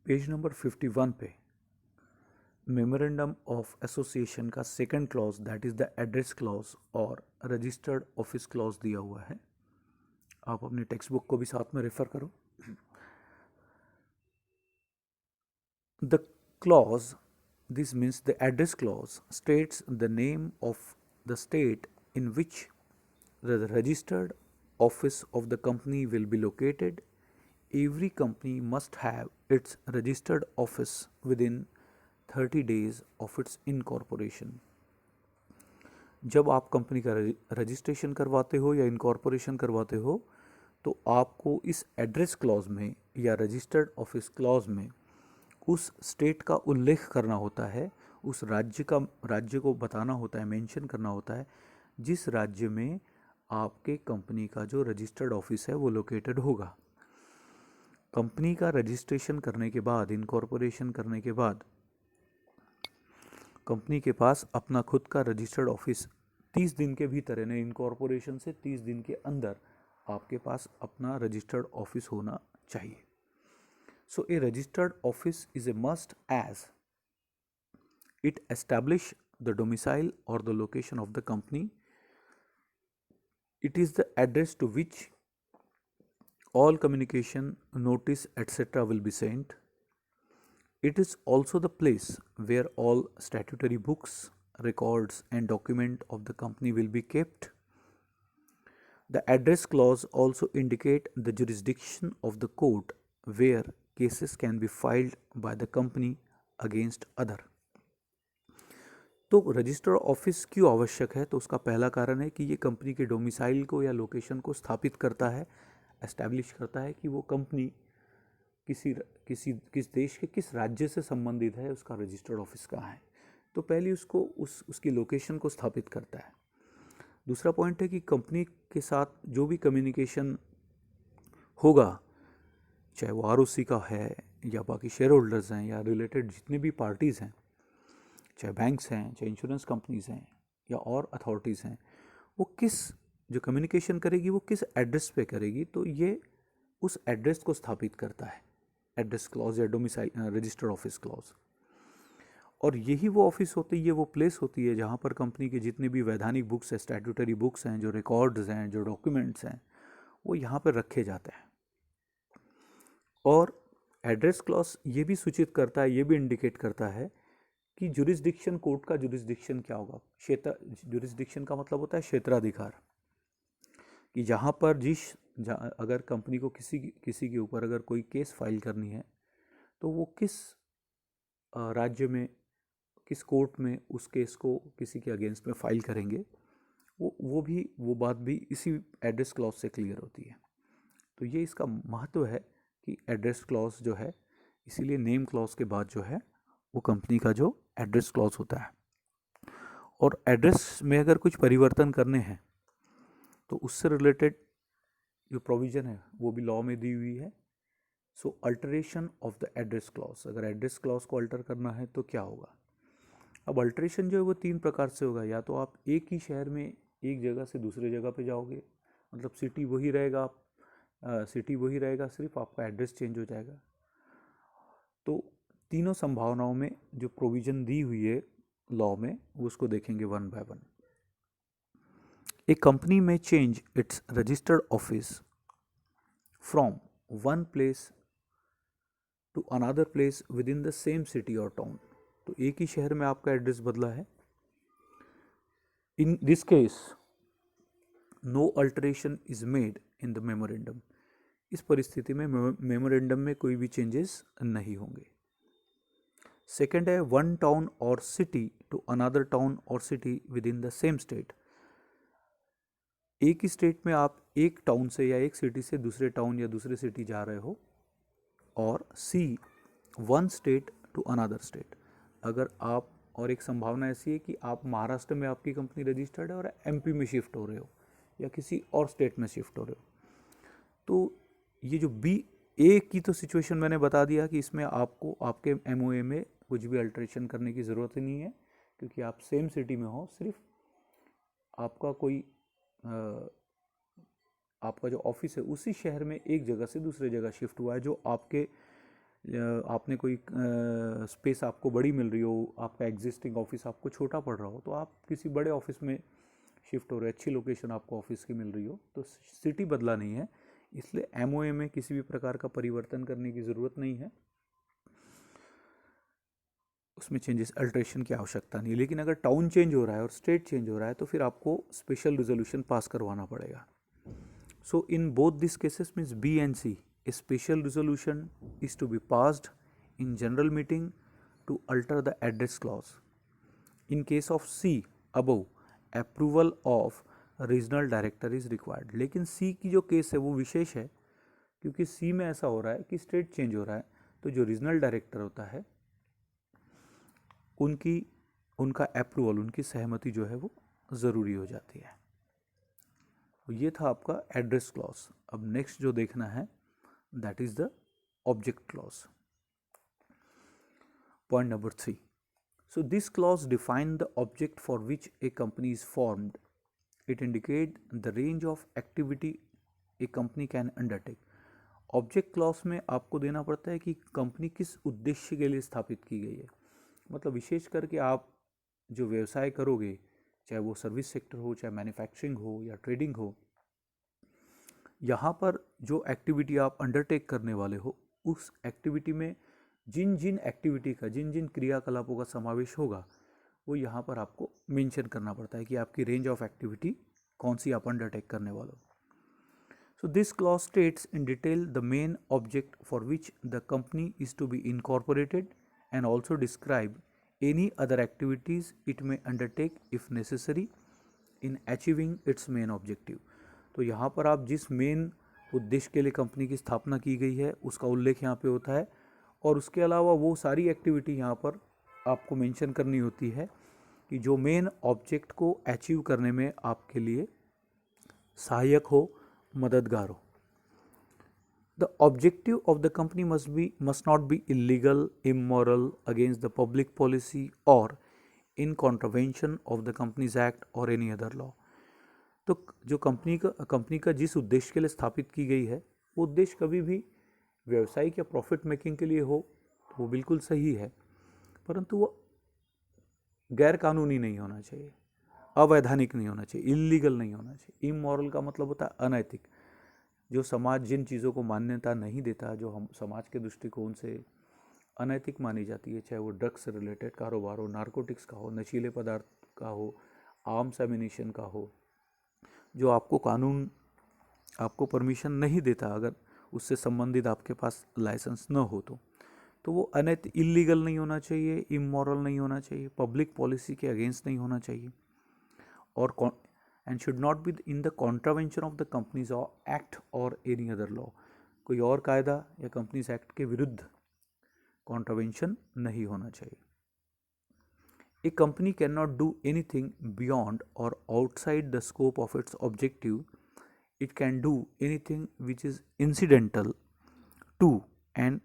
Page number 51 पे memorandum of association का second clause that is the address clause और registered office clause दिया हुआ है। आप अपनी टेक्स्ट बुक को भी साथ में रेफर करो। The clause, this means the address clause, states the name of the state in which the registered office of the company will be located. Every company must have its registered office within 30 days of its incorporation. जब आप company का registration करवाते हो या incorporation करवाते हो तो आपको इस एड्रेस क्लॉज में या रजिस्टर्ड ऑफिस क्लॉज में उस स्टेट का उल्लेख करना होता है, उस राज्य को बताना होता है, मेंशन करना होता है जिस राज्य में आपके कंपनी का जो रजिस्टर्ड ऑफिस है वो लोकेटेड होगा। कंपनी का रजिस्ट्रेशन करने के बाद, इनकॉर्पोरेशन करने के बाद कंपनी के पास अपना खुद का रजिस्टर्ड ऑफिस 30 दिन के भीतर, यानी इनकॉर्पोरेशन से 30 दिन के अंदर आपके पास अपना रजिस्टर्ड ऑफिस होना चाहिए। So a registered office is a must as it establish the domicile or the location of the company. It is the address to which all communication, notice, etc. will be sent. It is also the place where all statutory books, records and document of the company will be kept. The address clause also indicate the jurisdiction of the court where cases can be filed by the company against other. तो register office क्यों आवश्यक है? तो उसका पहला कारण है कि ये कंपनी के डोमिसाइल को या लोकेशन को स्थापित करता है, एस्टैब्लिश करता है कि वो कंपनी किस देश के किस राज्य से संबंधित है, उसका रजिस्टर्ड ऑफिस कहाँ है। तो पहले उसको उसकी लोकेशन को स्थापित करता है। दूसरा पॉइंट है कि कंपनी के साथ जो भी कम्युनिकेशन होगा, चाहे वो आरओसी का है या बाकी शेयर होल्डर्स हैं या रिलेटेड जितने भी पार्टीज़ हैं, चाहे बैंक्स हैं, चाहे इंश्योरेंस कंपनीज हैं या और अथॉरिटीज़ हैं, वो जो कम्युनिकेशन करेगी वो किस एड्रेस पे करेगी, तो ये उस एड्रेस को स्थापित करता है एड्रेस क्लॉज या डोमिसाइल रजिस्टर्ड ऑफिस क्लॉज। और यही वो ऑफिस होती है, ये वो प्लेस होती है जहाँ पर कंपनी के जितने भी वैधानिक बुक्स हैं, स्टैट्यूटरी बुक्स हैं, जो रिकॉर्ड्स हैं, जो डॉक्यूमेंट्स हैं, वो यहाँ पर रखे जाते हैं। और एड्रेस क्लॉज ये भी सूचित करता है, ये भी इंडिकेट करता है कि जुरिस्डिक्शन, कोर्ट का जुरिस्डिक्शन क्या होगा। जुरिस्डिक्शन का मतलब होता है क्षेत्राधिकार, कि जहाँ पर अगर कंपनी को किसी के ऊपर अगर कोई केस फाइल करनी है तो वो किस राज्य में, किस कोर्ट में उस केस को किसी के अगेंस्ट में फाइल करेंगे, वो बात भी इसी एड्रेस क्लॉज से क्लियर होती है। तो ये इसका महत्व है कि एड्रेस क्लॉज जो है, इसीलिए नेम क्लॉज के बाद जो है वो कंपनी का जो एड्रेस क्लॉज होता है। और एड्रेस में अगर कुछ परिवर्तन करने हैं तो उससे रिलेटेड जो प्रोविज़न है वो भी लॉ में दी हुई है। So alteration of the address clause, अगर एड्रेस क्लॉज को अल्टर करना है तो क्या होगा। अब अल्टरेशन जो है वो 3 प्रकार से होगा। या तो आप एक ही शहर में एक जगह से दूसरे जगह पे जाओगे, मतलब सिटी वही रहेगा, सिर्फ आपका एड्रेस चेंज हो जाएगा। तो तीनों संभावनाओं में जो प्रोविज़न दी हुई है लॉ में, उसको देखेंगे one by one. A company may change its registered office from one place to another place within the same city or town. तो एक ही शहर में आपका एड्रेस बदला है। In this case, no alteration is made in the memorandum. इस परिस्थिति में मेमोरेंडम में कोई भी चेंजेस नहीं होंगे। सेकेंड है वन टाउन और सिटी टू अनदर टाउन और city with in the same state. एक ही स्टेट में आप एक टाउन से या एक सिटी से दूसरे टाउन या दूसरे सिटी जा रहे हो। और C one state to another state, अगर आप, और एक संभावना ऐसी है कि आप महाराष्ट्र में आपकी कंपनी रजिस्टर्ड है और एमपी में शिफ्ट हो रहे हो या किसी और स्टेट में शिफ्ट हो रहे हो, तो ये जो बी ए की तो सिचुएशन मैंने बता दिया कि इसमें आपको आपके एमओए में कुछ भी अल्टरेशन करने की ज़रूरत ही नहीं है, क्योंकि आप सेम सिटी में हो। सिर्फ आपका कोई आपका जो ऑफिस है उसी शहर में एक जगह से दूसरे जगह शिफ्ट हुआ है, जो आपके आपने कोई स्पेस आपको बड़ी मिल रही हो, आपका एग्जिस्टिंग ऑफिस आपको छोटा पड़ रहा हो, तो आप किसी बड़े ऑफिस में शिफ्ट हो रहे, अच्छी लोकेशन आपको ऑफिस की मिल रही हो, तो सिटी बदला नहीं है, इसलिए एमओए में किसी भी प्रकार का परिवर्तन करने की ज़रूरत नहीं है, उसमें चेंजेस अल्ट्रेशन की आवश्यकता नहीं है। लेकिन अगर टाउन चेंज हो रहा है और स्टेट चेंज हो रहा है तो फिर आपको स्पेशल रिजोल्यूशन पास करवाना पड़ेगा। So in both this cases means B and C, a special resolution is to be passed in general meeting to alter the address clause. In case of C above, approval of regional director is required. लेकिन सी की जो case है वो विशेष है, क्योंकि सी में ऐसा हो रहा है कि स्टेट चेंज हो रहा है, तो जो रीजनल डायरेक्टर होता है उनका अप्रूवल, उनकी सहमति जो है वो ज़रूरी हो जाती है। तो ये था आपका एड्रेस क्लॉज। अब नेक्स्ट जो देखना है that is the object clause. Point number 3. So this clause defines the object for which a company is formed. It indicates the range of activity a company can undertake. Object clause में आपको देना पड़ता है कि company किस उद्देश्य के लिए स्थापित की गई है। मतलब विशेष करके आप जो व्यवसाय करोगे, चाहे वो सर्विस सेक्टर हो, चाहे मैन्युफैक्चरिंग हो या ट्रेडिंग हो, यहाँ पर जो एक्टिविटी आप अंडरटेक करने वाले हो, उस एक्टिविटी में जिन जिन एक्टिविटी का, जिन जिन क्रियाकलापों का समावेश होगा वो यहाँ पर आपको मेंशन करना पड़ता है कि आपकी रेंज ऑफ एक्टिविटी कौन सी आप अंडरटेक करने वाले हो। So this clause states in detail the main object for which the company is to be incorporated and also describe any other activities it may undertake if necessary in achieving its main objective. तो यहाँ पर आप जिस main उद्देश्य के लिए company की स्थापना की गई है उसका उल्लेख यहाँ पे होता है, और उसके अलावा वो सारी एक्टिविटी यहाँ पर आपको मेंशन करनी होती है कि जो मेन ऑब्जेक्ट को अचीव करने में आपके लिए सहायक हो, मददगार हो। The objective of the company must not be illegal, immoral, against the public policy or in contravention of the companies act or any other law. तो जो कंपनी का जिस उद्देश्य के लिए स्थापित की गई है वो उद्देश्य कभी भी व्यवसायिक या प्रॉफिट मेकिंग के लिए हो तो वो बिल्कुल सही है, परंतु वो गैर कानूनी नहीं होना चाहिए, अवैधानिक नहीं होना चाहिए, इलीगल नहीं होना चाहिए। इमोरल का मतलब होता है अनैतिक, जो समाज जिन चीज़ों को मान्यता नहीं देता, जो हम समाज के दृष्टिकोण से अनैतिक मानी जाती है, चाहे वो ड्रग्स से रिलेटेड कारोबार हो, नारकोटिक्स का हो, नशीले पदार्थ का हो, आर्म्स एमिनेशन का हो, जो आपको कानून आपको परमिशन नहीं देता, अगर उससे संबंधित आपके पास लाइसेंस न हो तो वो अनैतिक, इलीगल नहीं होना चाहिए, इमोरल नहीं होना चाहिए, पब्लिक पॉलिसी के अगेंस्ट नहीं होना चाहिए, और and should not be in the contravention of the companies act or any other law. कोई और कायदा या कंपनीज एक्ट के विरुद्ध कॉन्ट्रावेंशन नहीं होना चाहिए। A company can not do anything beyond or outside the scope of its objective. It can do anything which is incidental to and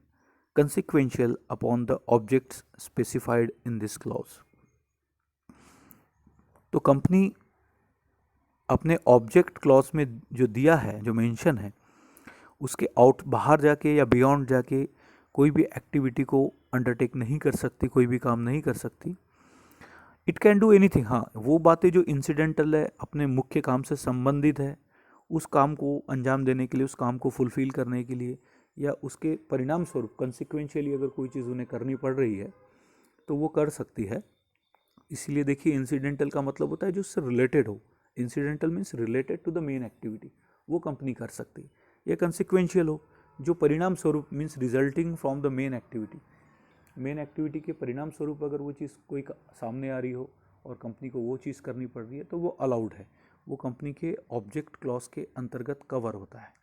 consequential upon the objects specified in this clause. तो company अपने object clause में जो दिया है, जो mention है, उसके बाहर जाके या बियॉन्ड जाके कोई भी एक्टिविटी को अंडरटेक नहीं कर सकती, कोई भी काम नहीं कर सकती। इट कैन डू एनीथिंग, हाँ वो बातें जो इंसिडेंटल है, अपने मुख्य काम से संबंधित है, उस काम को अंजाम देने के लिए, उस काम को फुलफिल करने के लिए, या उसके परिणाम स्वरूप कंसिक्वेंशियली अगर कोई चीज़ उन्हें करनी पड़ रही है तो वो कर सकती है। इसीलिए देखिए, इंसिडेंटल का मतलब होता है जो उससे रिलेटेड हो। Incidental means related to the main activity, वो कंपनी कर सकती है। या कंसिक्वेंशियल हो, जो परिणाम स्वरूप means resulting from the main activity, main activity के परिणाम स्वरूप अगर वो चीज़ कोई सामने आ रही हो और कंपनी को वो चीज़ करनी पड़ रही है तो वो अलाउड है, वो कंपनी के ऑब्जेक्ट क्लॉज के अंतर्गत कवर होता है।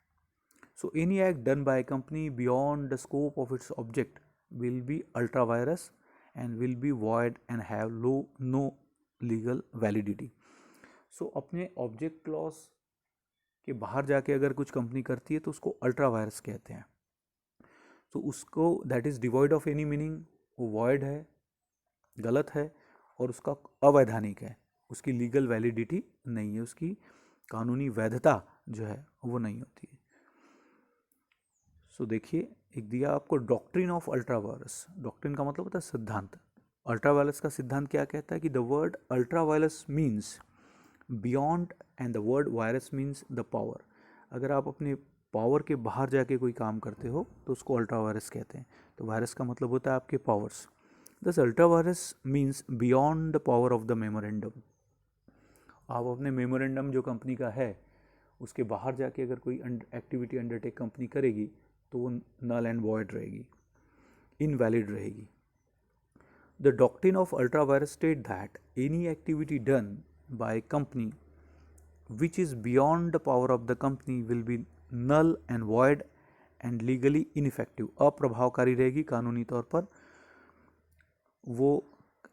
So any act done by company beyond the scope of its object will be ultra vires and will be void and have no legal validity. So अपने object clause के बाहर जाके अगर कुछ कंपनी करती है तो उसको अल्ट्रा वायरस कहते हैं। तो उसको that is devoid of any meaning, वो वॉइड है, गलत है, और उसका अवैधानिक है, उसकी लीगल वैलिडिटी नहीं है, उसकी कानूनी वैधता जो है वो नहीं होती है। सो देखिए, एक दिया आपको डॉक्ट्रिन ऑफ अल्ट्रावायरस। डॉक्ट्रिन का मतलब होता है सिद्धांत। अल्ट्रावायरस का सिद्धांत क्या कहता है कि the word ultra vires means beyond and the word virus means the power. अगर आप अपने पावर के बाहर जाके कोई काम करते हो तो उसको अल्ट्रावायरस कहते हैं। तो वायरस का मतलब होता है आपके पावर्स। दस ultra vires means beyond the power of the memorandum. आप अपने मेमोरेंडम जो कंपनी का है उसके बाहर जाके अगर कोई एक्टिविटी अंडरटेक कंपनी करेगी तो वो नल एंड वॉइड रहेगी, इनवैलिड रहेगी। The doctrine of ultra vires state that any activity done by company which is beyond the power of the company will be null and void and legally ineffective। अप्रभावकारी रहेगी कानूनी तौर पर। वो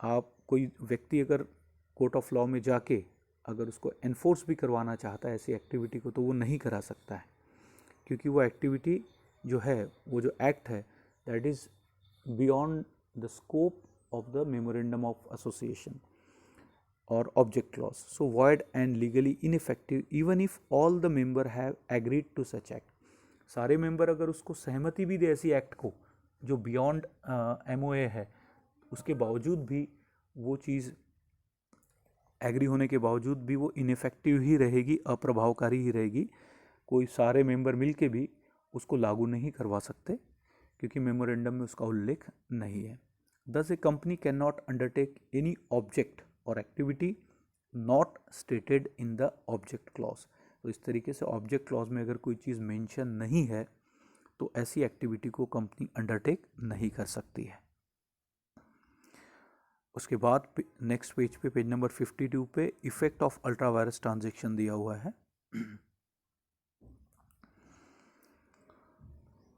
आप कोई व्यक्ति अगर कोर्ट ऑफ लॉ में जाके अगर उसको एनफोर्स भी करवाना चाहता है ऐसी एक्टिविटी को तो वो नहीं करा सकता है, क्योंकि वो एक्टिविटी जो है, वो जो एक्ट है, that is beyond the scope of the memorandum of association or object clause, so void and legally ineffective even if all the member have agreed to such act। सारे मेंबर अगर उसको सहमति भी दे ऐसी एक्ट को जो beyond MOA है, उसके बावजूद भी वो चीज़ एग्री होने के बावजूद भी वो इनफेक्टिव ही रहेगी, अप्रभावकारी ही रहेगी। कोई सारे मेंबर मिल के भी उसको लागू नहीं करवा सकते क्योंकि मेमोरेंडम में उसका उल्लेख नहीं है। Thus a company cannot undertake any object or activity not stated in the object clause। तो इस तरीके से ऑब्जेक्ट क्लॉज में अगर कोई चीज़ मेंशन नहीं है तो ऐसी एक्टिविटी को कंपनी अंडरटेक नहीं कर सकती है। उसके बाद नेक्स्ट पेज पे, पेज नंबर 52 पे इफेक्ट ऑफ अल्ट्रावायरस ट्रांजैक्शन दिया हुआ है।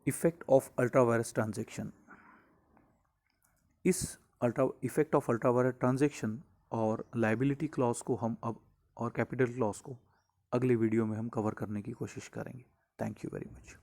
Effect of ultra vires transaction. इस इफेक्ट ऑफ अल्ट्रावायरस ट्रांजैक्शन और लायबिलिटी क्लॉज को हम अब और कैपिटल क्लॉज को अगले वीडियो में हम कवर करने की कोशिश करेंगे। Thank you very much.